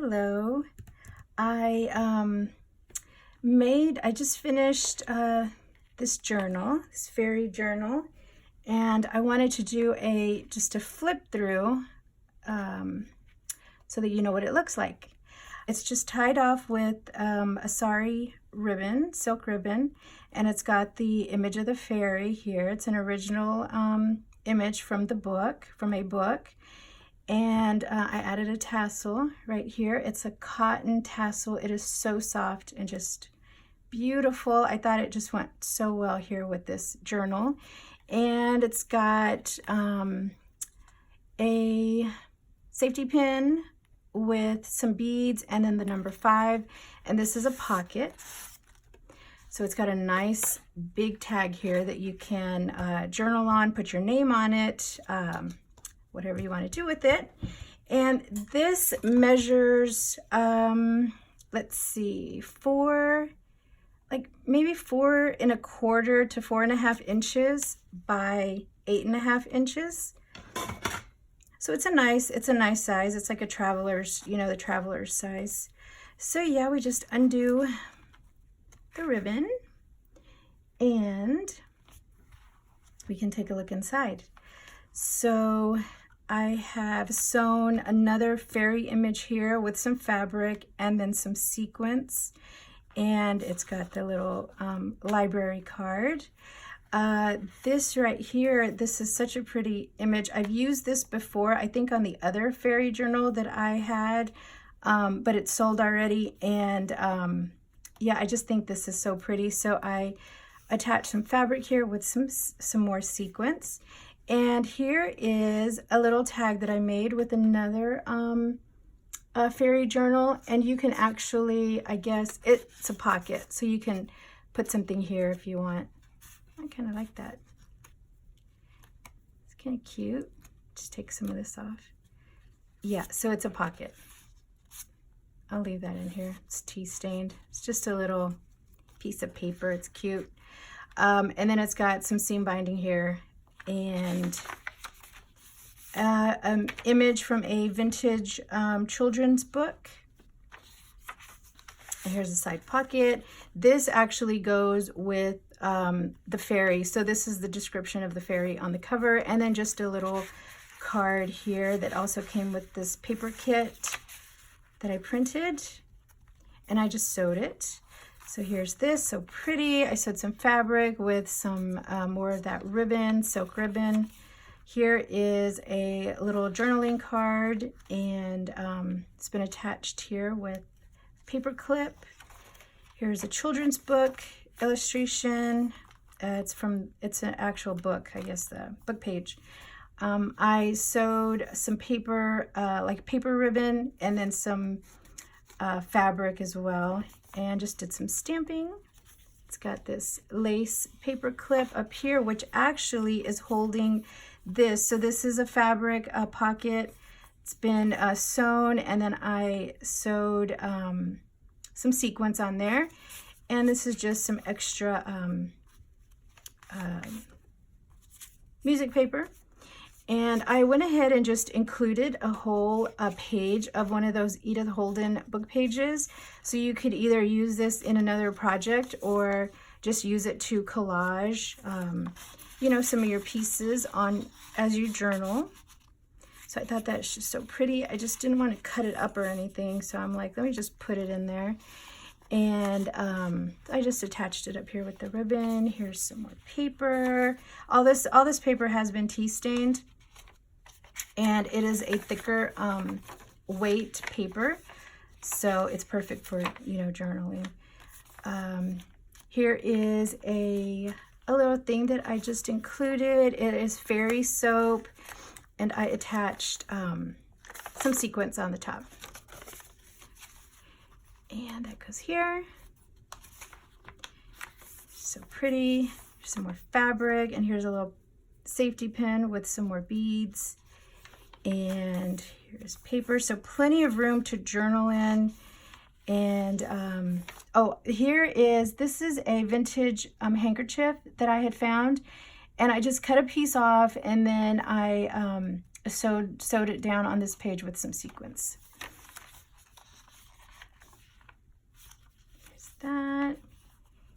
Hello. I just finished this journal, this fairy journal, and I wanted to do just a flip through so that you know what it looks like. It's just tied off with a sari ribbon, silk ribbon, and it's got the image of the fairy here. It's an original image from a book. And I added a tassel right here. It's a cotton tassel. It is so soft and just beautiful. I thought it just went so well here with this journal. And it's got a safety pin with some beads and then the number 5. And this is a pocket. So it's got a nice big tag here that you can journal on, put your name on it, whatever you want to do with it. And this measures, let's see, maybe 4 1/4 to 4.5 inches by 8.5 inches. So it's a nice size. It's like a traveler's, the traveler's size. So yeah, we just undo the ribbon and we can take a look inside. So I have sewn another fairy image here with some fabric and then some sequins, and it's got the little library card. This right here, this is such a pretty image. I've used this before, I think on the other fairy journal that I had, but it's sold already, and yeah, I just think this is so pretty. So I attached some fabric here with some more sequins. And here is a little tag that I made with another fairy journal, and you can actually, I guess, it's a pocket, so you can put something here if you want. I kind of like that. It's kind of cute. Just take some of this off. Yeah, so it's a pocket. I'll leave that in here. It's tea stained. It's just a little piece of paper. It's cute. And then it's got some seam binding here, and an image from a vintage children's book. And here's a side pocket. This actually goes with the fairy. So this is the description of the fairy on the cover, and then just a little card here that also came with this paper kit that I printed, and I just sewed it. So here's this, so pretty. I sewed some fabric with some more of that ribbon, silk ribbon. Here is a little journaling card, and it's been attached here with paper clip. Here's a children's book illustration. It's an actual book, I guess, the book page. I sewed some paper, like paper ribbon, and then some fabric as well, and just did some stamping. It's got this lace paper clip up here, which actually is holding this. So this is a fabric pocket. It's been sewn, and then I sewed some sequins on there. And this is just some extra music paper. And I went ahead and just included a whole page of one of those Edith Holden book pages. So you could either use this in another project or just use it to collage, some of your pieces on as you journal. So I thought that's just so pretty. I just didn't want to cut it up or anything. So I'm like, let me just put it in there. And I just attached it up here with the ribbon. Here's some more paper. All this paper has been tea stained, and it is a thicker weight paper, so it's perfect for journaling. Here is a little thing that I just included. It is fairy soap, and I attached some sequins on the top. And that goes here. So pretty. There's some more fabric, and here's a little safety pin with some more beads. And here's paper, so plenty of room to journal in. And this is a vintage handkerchief that I had found, and I just cut a piece off, and then I sewed it down on this page with some sequins. that.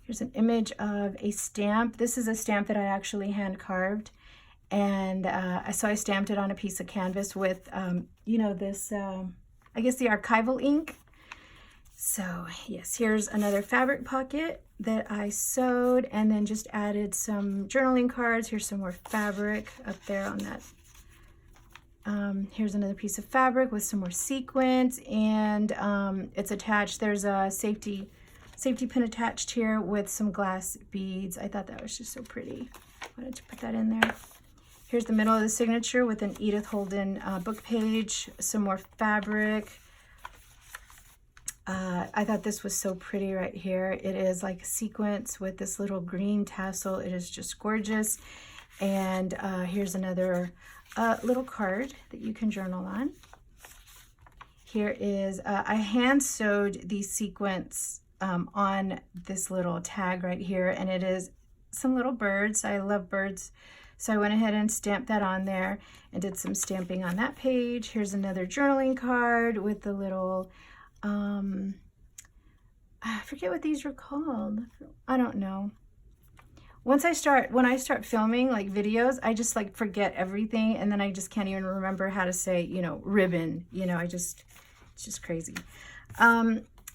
Here's an image of a stamp. This is a stamp that I actually hand carved. And so I stamped it on a piece of canvas with, you know, this, I guess the archival ink. So yes, here's another fabric pocket that I sewed and then just added some journaling cards. Here's some more fabric up there on that. Here's another piece of fabric with some more sequins, and it's attached. There's a safety pin attached here with some glass beads. I thought that was just so pretty. Wanted to put that in there. Here's the middle of the signature with an Edith Holden book page, some more fabric. I thought this was so pretty right here. It is like a sequence with this little green tassel. It is just gorgeous. And here's another little card that you can journal on. Here is, I hand sewed these sequins on this little tag right here, and it is some little birds. I love birds. So I went ahead and stamped that on there and did some stamping on that page. Here's another journaling card with the little, I forget what these are called. I don't know. When I start filming like videos, I just like forget everything, and then I just can't even remember how to say, you know, ribbon. You know, it's just crazy.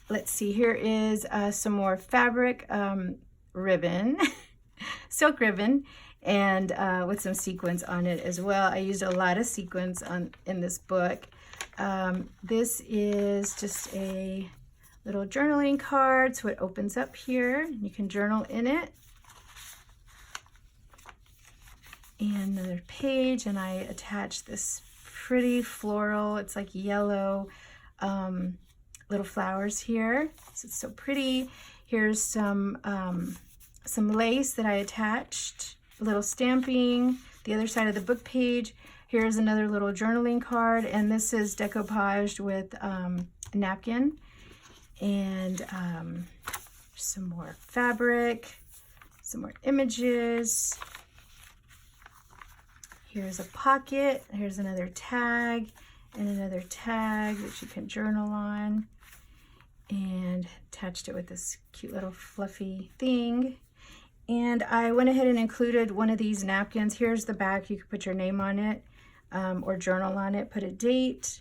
Let's see, here is some more fabric ribbon, silk ribbon, and with some sequins on it as well. I used a lot of sequins in this book. This is just a little journaling card, so it opens up here. You can journal in it. And another page, and I attached this pretty floral, it's like yellow little flowers here. So it's so pretty. Here's some lace that I attached, a little stamping, the other side of the book page. Here's another little journaling card, and this is decoupaged with a napkin. And some more fabric, some more images. Here's a pocket, here's another tag, and another tag that you can journal on. And attached it with this cute little fluffy thing. And I went ahead and included one of these napkins. Here's the back, you can put your name on it or journal on it, put a date.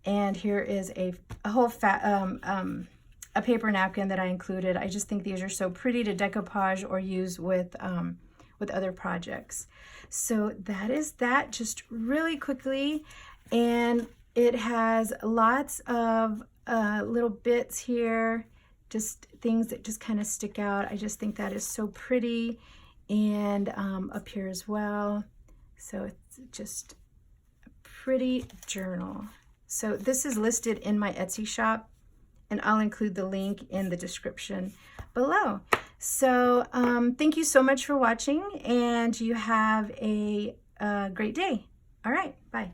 And here is a whole a paper napkin that I included. I just think these are so pretty to decoupage or use with other projects. So that is that, just really quickly. And it has lots of little bits here, just things that just kind of stick out. I just think that is so pretty. And up here as well. So it's just a pretty journal. So this is listed in my Etsy shop, and I'll include the link in the description below. So thank you so much for watching, and you have a great day. All right, bye.